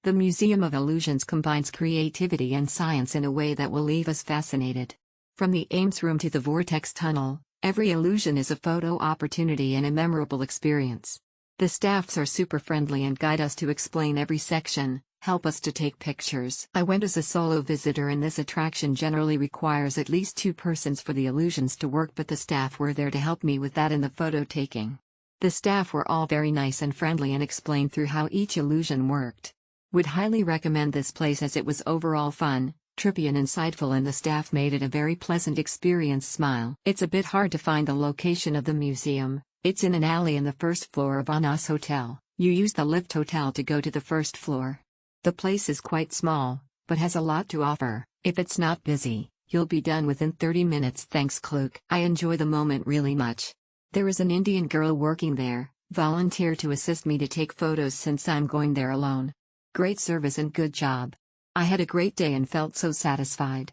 The Museum of Illusions combines creativity and science in a way that will leave us fascinated. From the Ames Room to the Vortex Tunnel, every illusion is a photo opportunity and a memorable experience. The staffs are super friendly and guide us to explain every section, help us to take pictures. I went as a solo visitor, and this attraction generally requires at least 2 persons for the illusions to work, but the staff were there to help me with that in the photo taking. The staff were all very nice and friendly and explained through how each illusion worked. Would highly recommend this place as it was overall fun, trippy and insightful, and the staff made it a very pleasant experience. Smile. It's a bit hard to find the location of the museum. It's in an alley in the first floor of Anas Hotel. You use the lift hotel to go to the first floor. The place is quite small, but has a lot to offer. If it's not busy, you'll be done within 30 minutes. Thanks, Kluke. I enjoy the moment really much. There is an Indian girl working there, volunteered to assist me to take photos since I'm going there alone. Great service and good job. I had a great day and felt so satisfied.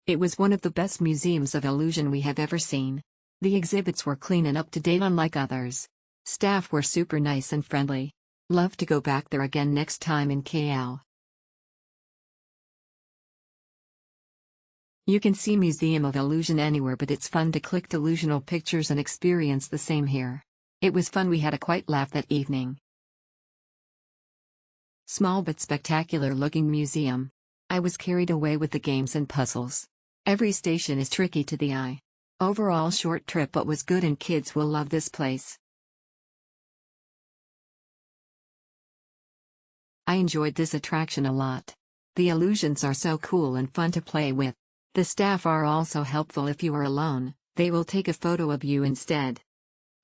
It was one of the best museums of illusion we have ever seen. The exhibits were clean and up to date unlike others. Staff were super nice and friendly. Love to go back there again next time in KL. You can see Museum of Illusion anywhere, but it's fun to click delusional pictures and experience the same here. It was fun. We had a quite laugh that evening. Small but spectacular looking museum. I was carried away with the games and puzzles. Every station is tricky to the eye. Overall short trip, but was good, and kids will love this place. I enjoyed this attraction a lot. The illusions are so cool and fun to play with. The staff are also helpful. If you are alone, they will take a photo of you instead.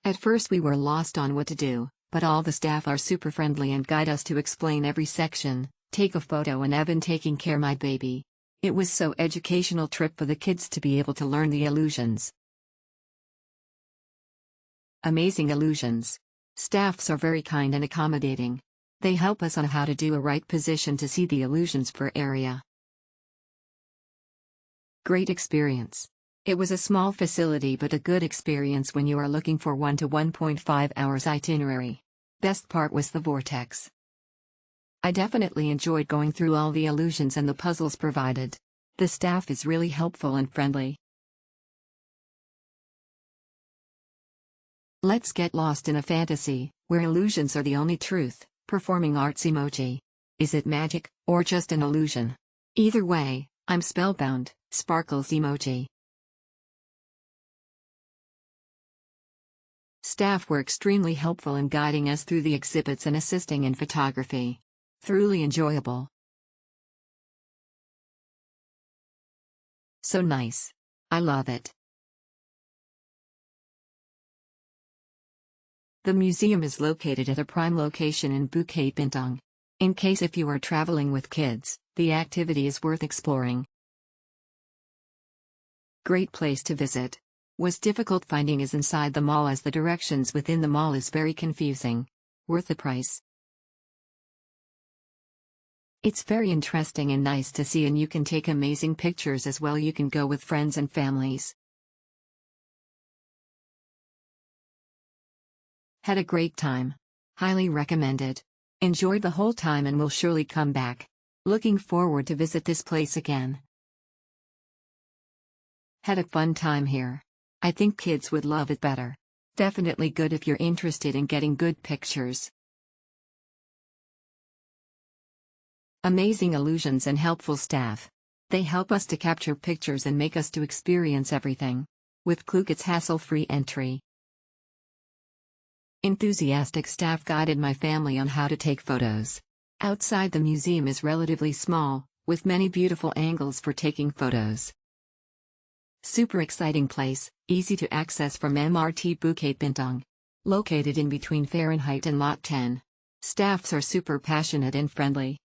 At first we were lost on what to do, but all the staff are super friendly and guide us to explain every section, take a photo, and Evan taking care my baby. It was so educational trip for the kids to be able to learn the illusions. Amazing illusions. Staffs are very kind and accommodating. They help us on how to do a right position to see the illusions per area. Great experience. It was a small facility but a good experience when you are looking for 1 to 1.5 hours itinerary. Best part was the vortex. I definitely enjoyed going through all the illusions and the puzzles provided. The staff is really helpful and friendly. Let's get lost in a fantasy, where illusions are the only truth. Performing arts emoji. Is it magic, or just an illusion? Either way, I'm spellbound. Sparkles emoji. Staff were extremely helpful in guiding us through the exhibits and assisting in photography. Truly enjoyable. So nice. I love it. The museum is located at a prime location in Bukit Bintang. In case if you are traveling with kids, the activity is worth exploring. Great place to visit. Was difficult finding is inside the mall, as the directions within the mall is very confusing. Worth the price. It's very interesting and nice to see, and you can take amazing pictures as well. You can go with friends and families. Had a great time. Highly recommended. Enjoyed the whole time and will surely come back. Looking forward to visit this place again. Had a fun time here. I think kids would love it better. Definitely good if you're interested in getting good pictures. Amazing illusions and helpful staff. They help us to capture pictures and make us to experience everything. With Klook it's hassle-free entry. Enthusiastic staff guided my family on how to take photos. Outside the museum is relatively small, with many beautiful angles for taking photos. Super exciting place, easy to access from MRT Bukit Bintang. Located in between Fahrenheit and Lot 10. Staffs are super passionate and friendly.